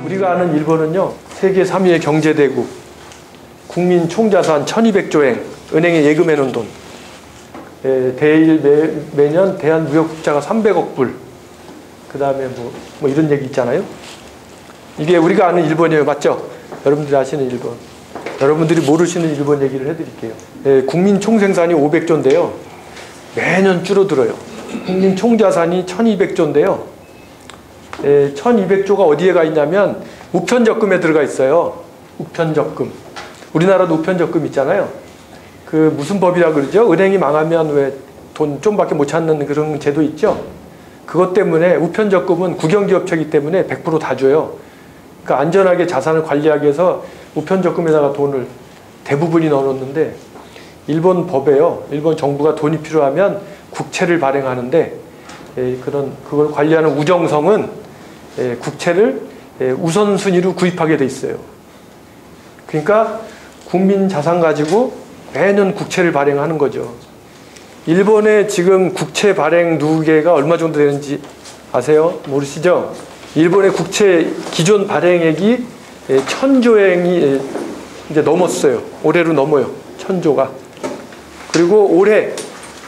우리가 아는 일본은요, 세계 3위의 경제대국, 국민 총자산 1200조엔, 은행에 예금해 놓은 돈, 대일 매년 대한무역국자가 300억 불, 그 다음에 뭐 이런 얘기 있잖아요. 이게 우리가 아는 일본이에요. 맞죠? 여러분들이 아시는 일본. 여러분들이 모르시는 일본 얘기를 해드릴게요. 국민 총생산이 500조인데요. 매년 줄어들어요. 국민 총자산이 1200조인데요. 1200조가 어디에 가 있냐면 우편적금에 들어가 있어요. 우편적금. 우리나라도 우편적금 있잖아요. 그 무슨 법이라 그러죠? 은행이 망하면 왜 돈 좀밖에 못 찾는 그런 제도 있죠? 그것 때문에 우편적금은 국영기업체이기 때문에 100% 다 줘요. 그러니까 안전하게 자산을 관리하기 위해서 우편적금에다가 돈을 대부분이 넣어놓는데 일본 법에요. 일본 정부가 돈이 필요하면 국채를 발행하는데 그걸 관리하는 우정성은 국채를 우선순위로 구입하게 돼 있어요. 그러니까 국민 자산 가지고 매년 국채를 발행하는 거죠. 일본의 지금 국채 발행 누계가 얼마 정도 되는지 아세요? 모르시죠? 일본의 국채 기존 발행액이 1000조엔이 이제 넘었어요. 올해로 넘어요. 1000조가. 그리고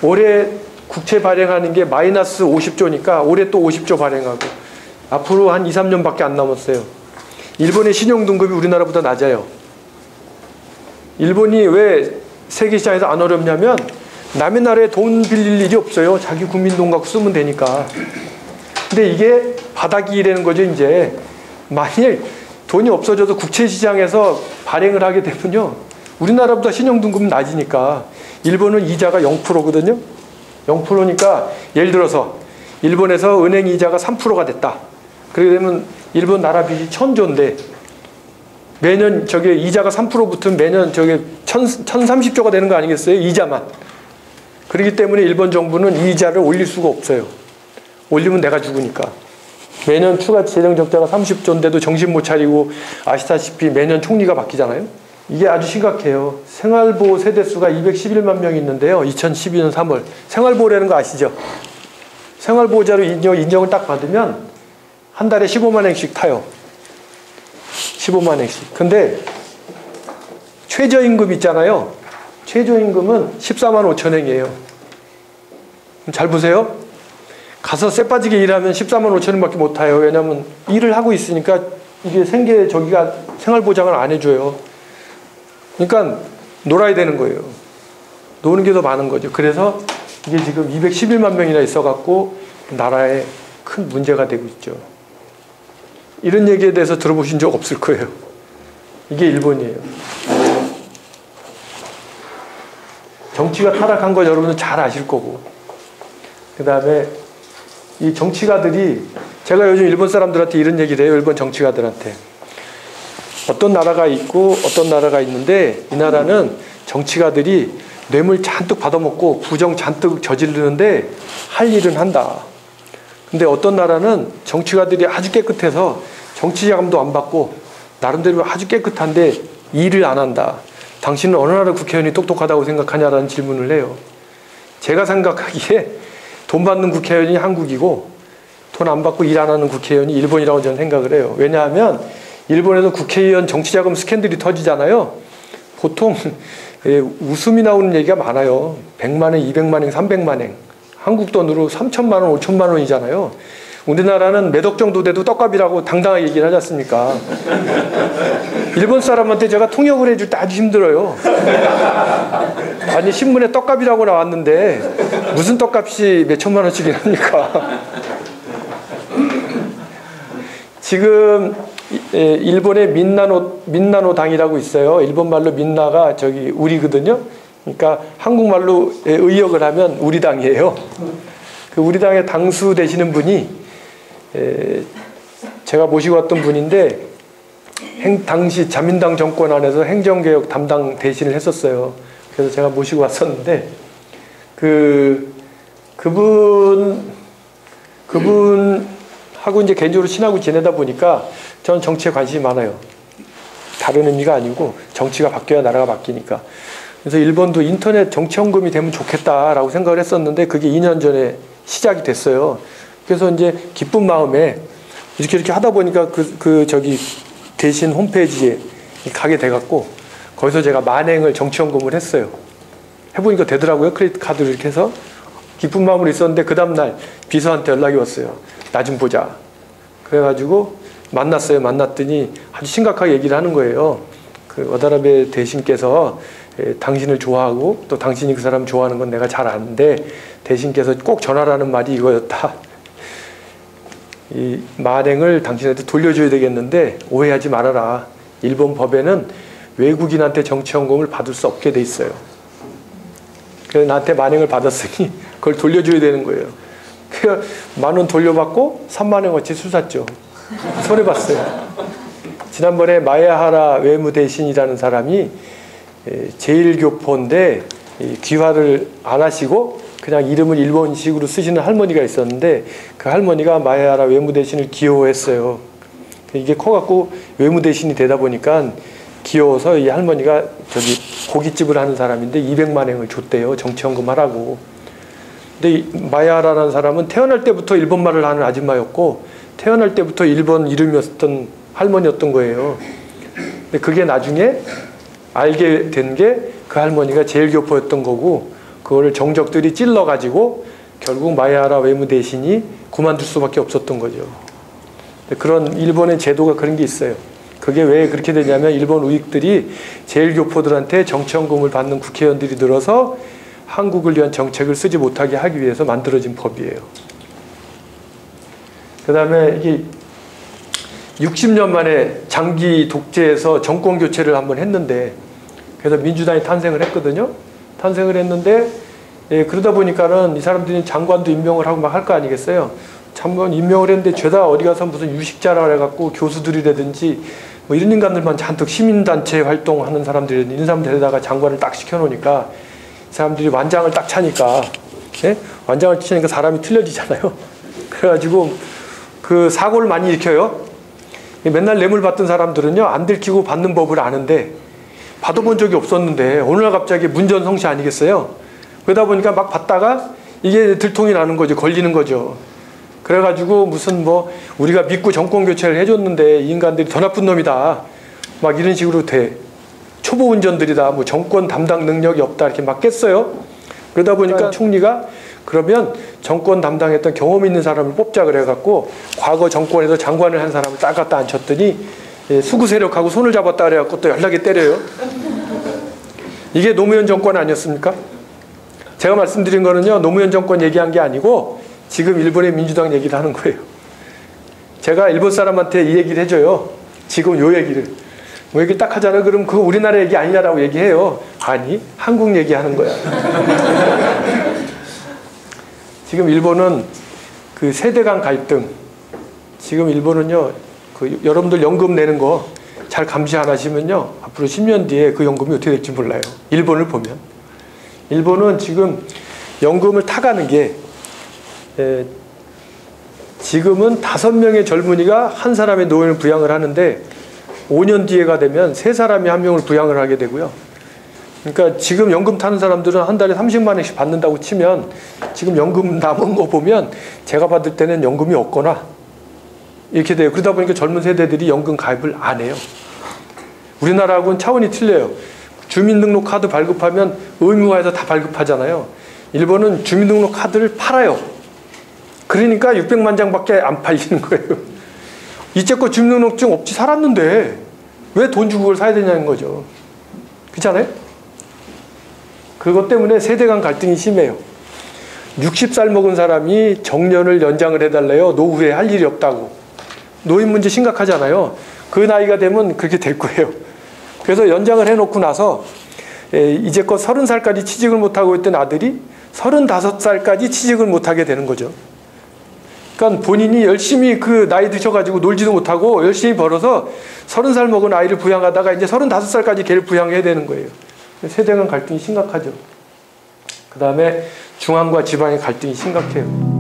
올해 국채 발행하는 게 마이너스 50조니까 올해 또 50조 발행하고 앞으로 한 2, 3년밖에 안 남았어요. 일본의 신용등급이 우리나라보다 낮아요. 일본이 왜 세계시장에서 안 어렵냐면 남의 나라에 돈 빌릴 일이 없어요. 자기 국민 돈 갖고 쓰면 되니까. 근데 이게 바닥이라는 거죠. 이제 만일 돈이 없어져도 국채시장에서 발행을 하게 되면요, 우리나라보다 신용등급은 낮으니까 일본은 이자가 0%거든요. 0%니까 예를 들어서 일본에서 은행 이자가 3%가 됐다. 그렇게 되면 일본 나라 빚이 1000조인데 매년 저게 이자가 3% 붙으면 매년 저게 1030조가 되는 거 아니겠어요? 이자만. 그렇기 때문에 일본 정부는 이자를 올릴 수가 없어요. 올리면 내가 죽으니까. 매년 추가 재정 적자가 30조인데도 정신 못 차리고 아시다시피 매년 총리가 바뀌잖아요. 이게 아주 심각해요. 생활보호 세대수가 211만 명이 있는데요. 2012년 3월. 생활보호라는 거 아시죠? 생활보호자로 인정을 딱 받으면 한 달에 15만 원씩 타요. 15만 원씩. 근데 최저임금 있잖아요. 최저임금은 14만 5천 원이에요. 잘 보세요. 가서 쎄빠지게 일하면 14만 5천 원밖에 못 타요. 왜냐면 일을 하고 있으니까 이게 생활보장을 안 해줘요. 그러니까 놀아야 되는 거예요. 노는 게 더 많은 거죠. 그래서 이게 지금 211만 명이나 있어갖고 나라에 큰 문제가 되고 있죠. 이런 얘기에 대해서 들어보신 적 없을 거예요. 이게 일본이에요. 정치가 타락한 거 여러분은 잘 아실 거고, 그 다음에 이 정치가들이, 제가 요즘 일본 사람들한테 이런 얘기를 해요. 일본 정치가들한테. 어떤 나라가 있고 어떤 나라가 있는데 이 나라는 정치가들이 뇌물 잔뜩 받아먹고 부정 잔뜩 저지르는데 할 일은 한다. 근데 어떤 나라는 정치가들이 아주 깨끗해서 정치자금도 안 받고 나름대로 아주 깨끗한데 일을 안 한다. 당신은 어느 나라 국회의원이 똑똑하다고 생각하냐라는 질문을 해요. 제가 생각하기에 돈 받는 국회의원이 한국이고 돈 안 받고 일 안 하는 국회의원이 일본이라고 저는 생각을 해요. 왜냐하면 일본에서 국회의원 정치자금 스캔들이 터지잖아요. 보통 웃음이 나오는 얘기가 많아요. 100만 원, 200만 원, 300만 원. 한국 돈으로 3천만 원, 5천만 원이잖아요. 우리나라는 몇 억 정도 돼도 떡값이라고 당당하게 얘기를 하지 않습니까? 일본 사람한테 제가 통역을 해줄 때 아주 힘들어요. 아니 신문에 떡값이라고 나왔는데 무슨 떡값이 몇 천만 원씩이나 합니까? 지금 일본의 민나노 당이라고 있어요. 일본 말로 민나가 저기 우리거든요. 그러니까 한국말로 의역을 하면 우리 당이에요. 그 우리 당의 당수 되시는 분이 제가 모시고 왔던 분인데 당시 자민당 정권 안에서 행정개혁 담당 대신을 했었어요. 그래서 제가 모시고 왔었는데 그분하고 이제 개인적으로 친하고 지내다 보니까 저는 정치에 관심이 많아요. 다른 의미가 아니고 정치가 바뀌어야 나라가 바뀌니까. 그래서 일본도 인터넷 정치헌금이 되면 좋겠다라고 생각을 했었는데 그게 2년 전에 시작이 됐어요. 그래서 이제 기쁜 마음에 이렇게 하다 보니까 저기 대신 홈페이지에 가게 돼갖고 거기서 제가 만행을 정치연금을 했어요. 해보니까 되더라고요. 크레딧 카드를 이렇게 해서 기쁜 마음으로 있었는데 그 다음날 비서한테 연락이 왔어요. 나 좀 보자. 그래가지고 만났어요. 만났더니 아주 심각하게 얘기를 하는 거예요. 그 와다나베 대신께서 당신을 좋아하고 또 당신이 그 사람 좋아하는 건 내가 잘 아는데 대신께서 꼭 전하라는 말이 이거였다. 이 만행을 당신한테 돌려줘야 되겠는데 오해하지 말아라. 일본 법에는 외국인한테 정치연금을 받을 수 없게 돼 있어요. 그래서 나한테 만행을 받았으니 그걸 돌려줘야 되는 거예요. 그래서 10,000원 돌려받고 30,000원어치 술 샀죠. 손해봤어요. 지난번에 마야하라 외무대신이라는 사람이 제일교포인데 귀화를 안 하시고 그냥 이름을 일본식으로 쓰시는 할머니가 있었는데 그 할머니가 마야하라 외무대신을 기여했어요. 이게 커갖고 외무대신이 되다 보니까 귀여워서 이 할머니가 저기 고깃집을 하는 사람인데 200만행을 줬대요. 정치연금 하라고. 근데 이 마야라는 사람은 태어날 때부터 일본말을 하는 아줌마였고 태어날 때부터 일본 이름이었던 할머니였던 거예요. 근데 그게 나중에 알게 된 게 그 할머니가 제일교포였던 거고 그거를 정적들이 찔러가지고 결국 마야하라 외무대신이 그만둘 수밖에 없었던 거죠. 그런 일본의 제도가 그런 게 있어요. 그게 왜 그렇게 되냐면 일본 우익들이 제일교포들한테 정치연금을 받는 국회의원들이 늘어서 한국을 위한 정책을 쓰지 못하게 하기 위해서 만들어진 법이에요. 그 다음에 이게 60년 만에 장기 독재에서 정권 교체를 한번 했는데 그래서 민주당이 탄생을 했거든요. 탄생을 했는데 그러다 보니까는 이 사람들이 장관도 임명을 하고 막 할 거 아니겠어요. 장관 임명을 했는데 죄다 어디 가서 무슨 유식자라 해갖고 교수들이라든지 뭐 이런 인간들만 잔뜩 시민단체 활동하는 사람들이 이런 사람들에다가 장관을 딱 시켜놓으니까 이 사람들이 완장을 딱 차니까 완장을 치니까 사람이 틀려지잖아요. 그래가지고 그 사고를 많이 일으켜요. 맨날 뇌물 받던 사람들은요 안 들키고 받는 법을 아는데 받아본 적이 없었는데 어느 날 갑자기 문전성시 아니겠어요? 그러다 보니까 막 받다가 이게 들통이 나는 거죠. 걸리는 거죠. 그래가지고 무슨 뭐 우리가 믿고 정권 교체를 해줬는데 이 인간들이 더 나쁜 놈이다. 막 이런 식으로 돼. 초보 운전들이다. 뭐 정권 담당 능력이 없다. 이렇게 막 깼어요. 그러다 보니까 총리가 그러면 정권 담당했던 경험 있는 사람을 뽑자 그래갖고 과거 정권에서 장관을 한 사람을 딱 갖다 앉혔더니 수구 세력하고 손을 잡았다 그래갖고 또 연락이 때려요. 이게 노무현 정권 아니었습니까? 제가 말씀드린 거는요 노무현 정권 얘기한 게 아니고 지금 일본의 민주당 얘기를 하는 거예요. 제가 일본 사람한테 이 얘기를 해줘요. 지금 요 얘기를. 뭐 얘기를 딱 하잖아요. 그럼 그거 우리나라 얘기 아니냐라고 얘기해요. 아니 한국 얘기하는 거야. 지금 일본은 그 세대 간 갈등. 지금 일본은요. 그 여러분들 연금 내는 거 잘 감시 안 하시면요. 앞으로 10년 뒤에 그 연금이 어떻게 될지 몰라요. 일본을 보면. 일본은 지금 연금을 타가는 게 지금은 5명의 젊은이가 한 사람의 노인을 부양을 하는데 5년 뒤에가 되면 3사람이 1명을 부양을 하게 되고요. 그러니까 지금 연금 타는 사람들은 한 달에 30만 원씩 받는다고 치면 지금 연금 남은 거 보면 제가 받을 때는 연금이 없거나 이렇게 돼요. 그러다 보니까 젊은 세대들이 연금 가입을 안 해요. 우리나라하고는 차원이 틀려요. 주민등록 카드 발급하면 의무화해서 다 발급하잖아요. 일본은 주민등록 카드를 팔아요. 그러니까 600만 장밖에 안 팔리는 거예요. 이제껏 주민등록증 없이 살았는데 왜 돈 주고 그걸 사야 되냐는 거죠. 그렇잖아요? 그것 때문에 세대 간 갈등이 심해요. 60살 먹은 사람이 정년을 연장을 해달래요. 노후에 할 일이 없다고. 노인 문제 심각하잖아요. 그 나이가 되면 그렇게 될 거예요. 그래서 연장을 해놓고 나서 이제껏 30살까지 취직을 못하고 있던 아들이 35살까지 취직을 못하게 되는 거죠. 그러니까 본인이 열심히 그 나이 드셔가지고 놀지도 못하고 열심히 벌어서 30살 먹은 아이를 부양하다가 이제 35살까지 걔를 부양해야 되는 거예요. 세대 간 갈등이 심각하죠. 그 다음에 중앙과 지방의 갈등이 심각해요.